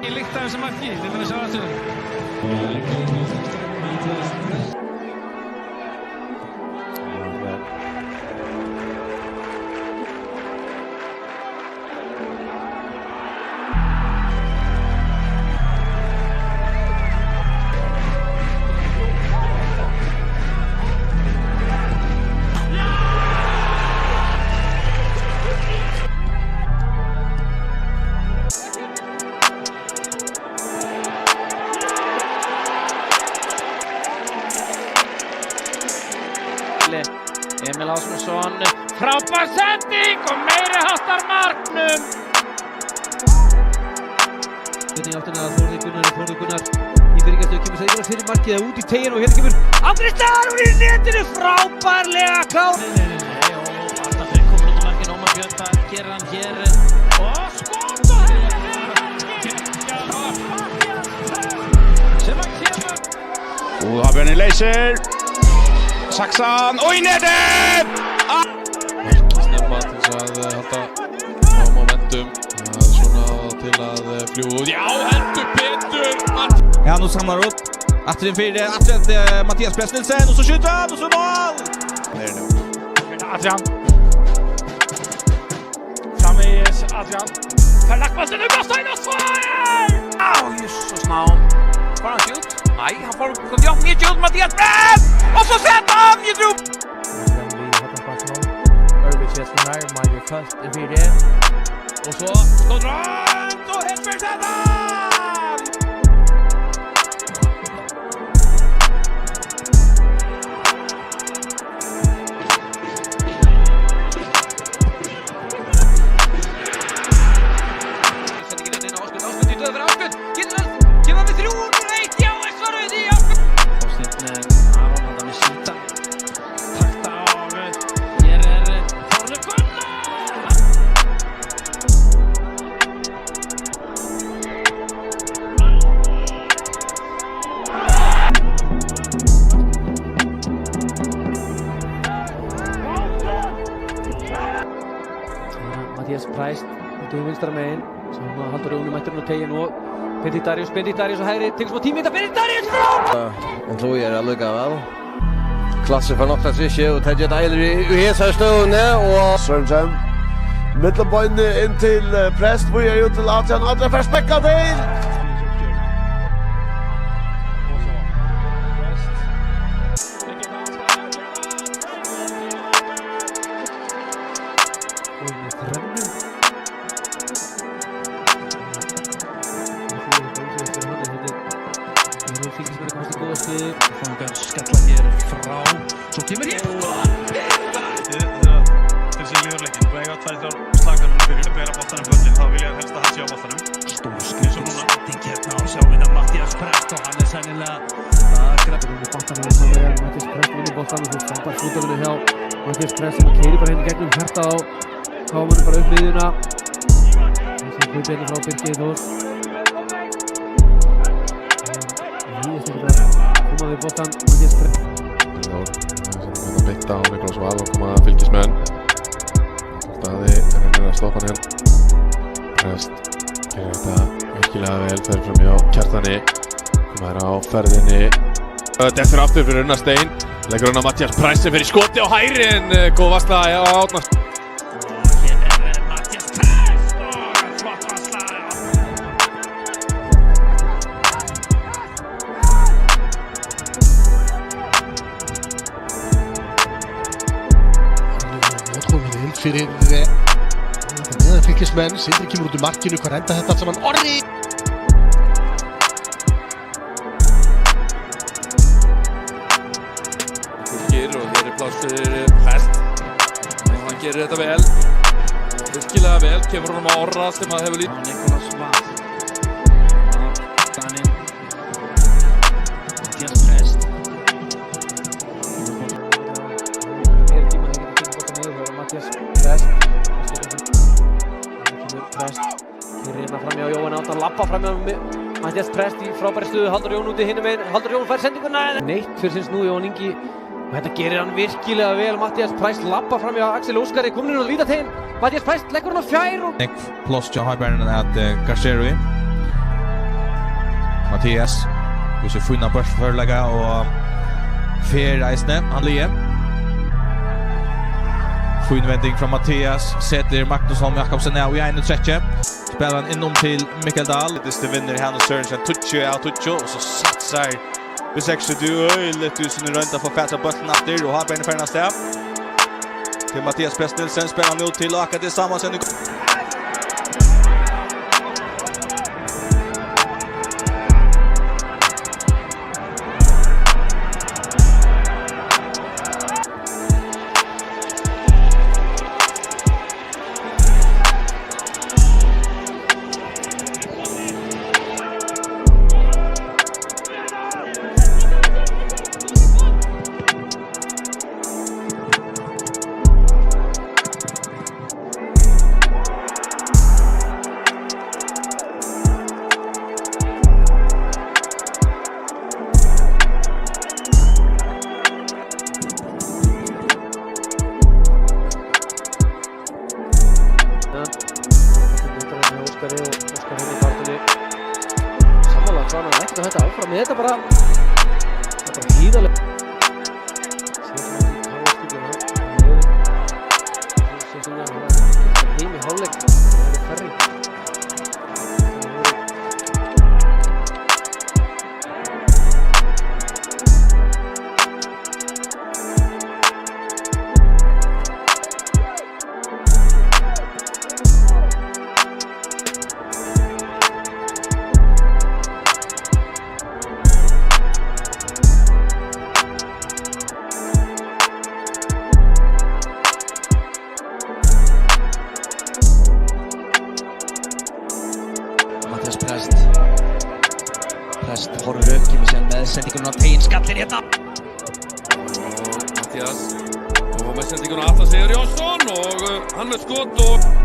Ég líkti af þessu marki, við munum sjá aftur. Emil Ásmundsson, frábær sending og meiri háttar marknum. Í áttina að Þórður Gunnar í fyrirgæslu kemur Seigur fyrir markið eða út í tegin og hérna kemur Andri Staðar úr í netinu, frábærlega klár. Nei, og alltaf fyrir komur út á markið, Ómar Björn, það gerir hann hér og skot og sem að kemur. Og Hafbjörn leysir. Saxan og í netið! Ekki snemma til þess að halda á momentum, svona til að fljúa út. Já, heldur betur! Ja, nu samlar upp. Aftur inn fyrir Mathias Press Nilsen, og så skjuter han, og så mål! Adrian. Framvegis Adrian. Per Lackmassen nu bara Stein og svarar! Åh, Jesus navn. Får han skjut? Nej, han får kondiant med skjut, Mathias Press! Og så setter han i drop! Vi har på plassen Ørbekjesten her, Mario først i 4. Og så skått rundt, og Hesper setter han! Sendingin inn á Ásbjörn í döð fyrir Ásbjörn. Getur hann, kemur hann með 3-1, já, svaruð í Ásbjörn. Þorsteinn Aron þetta með síta. Takta á, hér Þórður Gunnar! Mathias Price út í vinstra megin sem haldur Jóni mætturinn á tegin og Benedikt Darius á hægri, tekur smá tími þetta, Benedikt Darius frá! Jeg tror jeg lykker vel. Klasse for nok at ikke, og det er deilig i hese stående, og Sørensen. Middelbøyne inn til Prest, hvor jeg ut til Adrian, Adrian først spekka til! Fangar skalla hér frá, svo kemur hér þessi líðurleikin, þú eiga tvær slaganum fyrir að bera boltanum völlin, þá vil ég helst að hann sé á boltanum. Stór sending hérna og sjáum við það Mathias Prest og hann sennilega að grepa Mathias Prest vinnur boltanum, þú frábær skútafinu hjá Mathias Prest sem keyrir bara hérna gegnum hjarta á kámanum bara upp miðjuna þessi hlutbeinu frá Birgi Þór koma við boltan Mathias Prest Þetta beitta á Nikolás Val og koma fylgismenn. Daði reynir að stoppa hann hér. Prest gerir þetta virkilega vel, fer fram hjá Kjartani, koma hér á ferðinni. Dettur aftur fyrir Unnar Stein, leggur hann á Mathias Price sem fer í skoti á hægri en góð varsla á Árna. Fyrir neðan fylgismenn, Sindri kemur út úr markinu, hvað enda þetta allt saman? Orri! Fylgir og hér pláss fyrir Prest og hann gerir þetta vel, virkilega vel, kemur honum á Orra sem að hefur lítið. Nikolás Val Daninn Mathias Prest Mathias Prest Prest kemur hérna fram hjá Jóhann Átnar, lappa fram hjá Mathias Prest í frábæri stuðu, Halldór Jón úti hinum megin, Halldór Jón fær sendinguna neitt fyrir sinns nú Jón Ingi og þetta gerir hann virkilega vel, Mathias Prest lappa fram hjá Axel Óskari, komin inn á vítategin Mathias Prest leggur hann á fjær og Plus til Hafbjörn at Gasherui. Mattias. Vi ser finna börsförlägga och Fer Eisne, han lie. Finvändning från Mattias. Sätter Magnusson Jakobsen ner i 1-3. Spelar han inom till Mikael Dahl. Det vinner Hannes Sørensen. Tuccio av Tuccio. Och så satsar vi 60 lite tusen runt att få fätta bollen efter och har benen för nästa. Till Mattias Press Nilsen spelar nu till Aka tillsammans. Þetta áfram með þetta bara hýðalega heim í hálfleik það er færri Mattias Prest horfur upp, kemur sér með sendingunum á tegin, skallir hérna Mattias og með sendingunum Atla Sigur Jónsson og hann með skot og